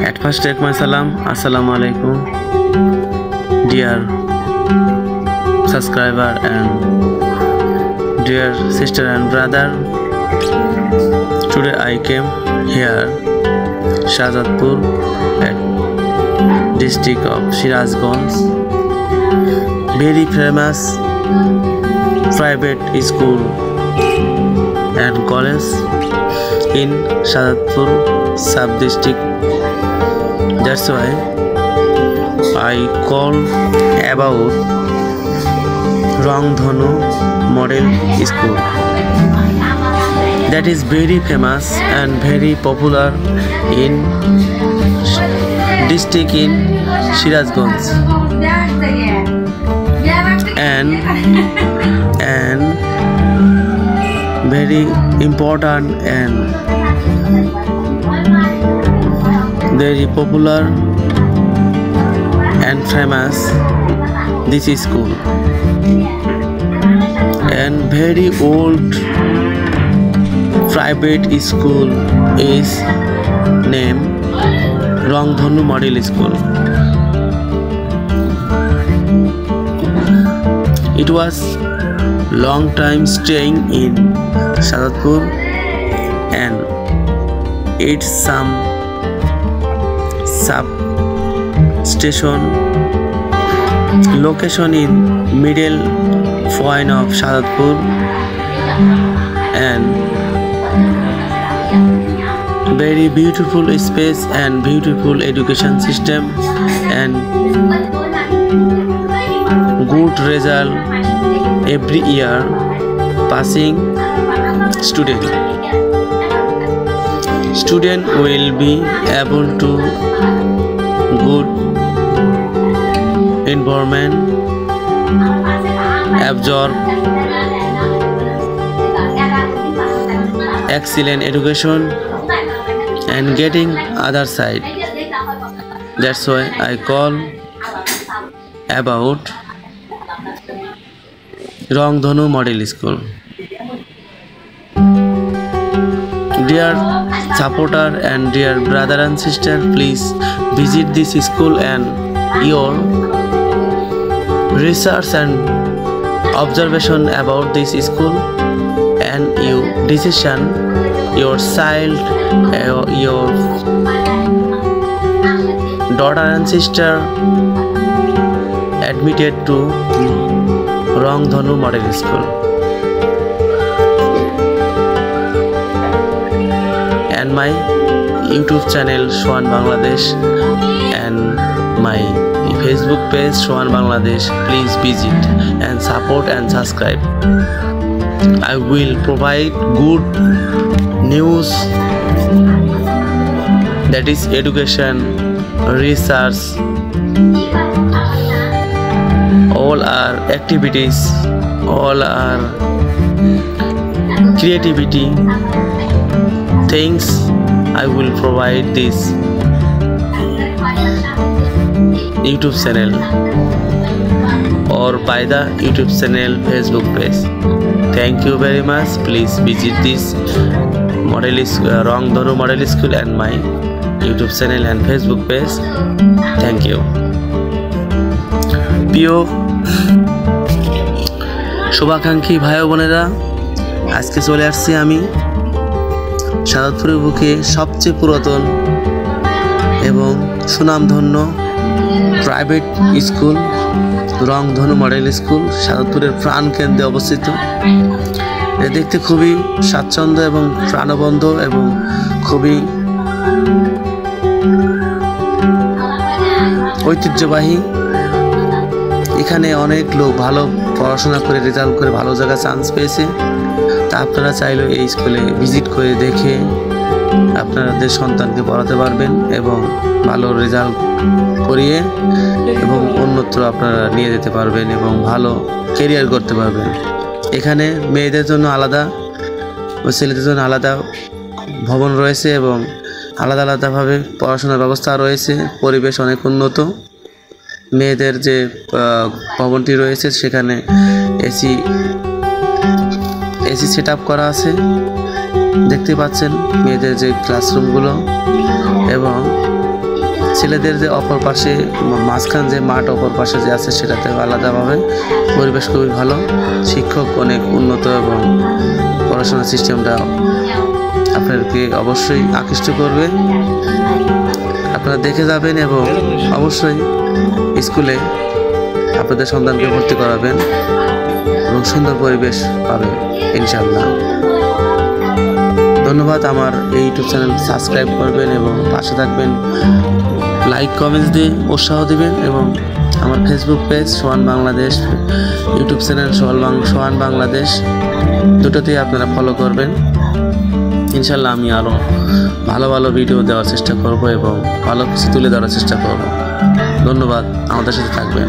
At first, take my salam. Assalamu alaikum, dear subscriber and dear sister and brother. Today I came here, Shahzadpur, at district of Sirazganj. Very famous private school and college in Shahzadpur sub-district. That's why I call about Rangdhanu Model School. That is very famous and very popular in district in Sirazganj, and very important and very popular and famous this school, and very old private school is named Rangdhanu Model School. It was long time staying in Shahzadpur, and it's some sub-station location in middle point of Shahzadpur, and very beautiful space and beautiful education system and good result every year passing student will be able to good environment, absorb excellent education and getting other side. That's why I call about Rangdhanu Model School. Dear supporter and dear brother and sister, please visit this school and your research and observation about this school, and you decision your child, your daughter and sister admitted to Rangdhanu Model School. And my YouTube channel Swan Bangladesh and my Facebook page Swan Bangladesh, please visit and support and subscribe. I will provide good news, that is education, research, all our activities, all our creativity things. I will provide this YouTube channel or by the YouTube channel Facebook page. Thank you very much. Please visit this Rangdhanu Model School and my YouTube channel and Facebook page. Thank you. প্রিয় শুভাকাঙ্ক্ষী ভাই বোনেরা, আজকে চলে আসছি আমি শাহজাদপুরের বুকে সবচেয়ে পুরাতন এবং সুনামধন্য প্রাইভেট স্কুল রংধনু মডেল স্কুল, শাহজাদপুরের প্রাণকেন্দ্রে অবস্থিত। দেখতে খুবই স্বাচ্ছন্দ্য এবং প্রাণবন্ত এবং খুবই ঐতিহ্যবাহী। এখানে অনেক লোক ভালো পড়াশোনা করে রেজাল্ট করে ভালো জায়গায় চান্স পেয়েছে। তা আপনারা চাইলে এই স্কুলে ভিজিট করে দেখে আপনাদের সন্তানকে পড়াতে পারবেন এবং ভালো রেজাল্ট করিয়ে এবং অন্যত্র আপনারা নিয়ে যেতে পারবেন এবং ভালো কেরিয়ার করতে পারবেন। এখানে মেয়েদের জন্য আলাদা ও ছেলেদের জন্য আলাদা ভবন রয়েছে এবং আলাদা আলাদাভাবে পড়াশোনার ব্যবস্থা রয়েছে। পরিবেশ অনেক উন্নত। মেয়েদের যে ভবনটি রয়েছে সেখানে এসি সেট আপ করা আছে দেখতে পাচ্ছেন মেয়েদের যে ক্লাসরুমগুলো এবং ছেলেদের যে অপর পাশে মাঝখান যে মাঠ অপর পাশে যে আছে সেটাতে আলাদাভাবে পরিবেশ খুবই ভালো, শিক্ষক অনেক উন্নত এবং পড়াশোনার সিস্টেমটা আপনাদেরকে অবশ্যই আকৃষ্ট করবে। আপনারা দেখে যাবেন এবং অবশ্যই স্কুলে আপনাদের সন্তানকে ভর্তি করাবেন এবং সুন্দর পরিবেশ পাবে ইনশাআল্লাহ। ধন্যবাদ। আমার এই ইউটিউব চ্যানেল সাবস্ক্রাইব করবেন এবং পাশে থাকবেন, লাইক কমেন্টস দিয়ে উৎসাহ দিবেন এবং আমার ফেসবুক পেজ সোহান বাংলাদেশ, ইউটিউব চ্যানেল সোহান বাংলাদেশ দুটোতেই আপনারা ফলো করবেন। ইনশাল্লাহ আমি আরও ভালো ভালো ভিডিও দেওয়ার চেষ্টা করব এবং ভালো কিছু তুলে ধরার চেষ্টা করব। ধন্যবাদ, আমাদের সাথে থাকবেন।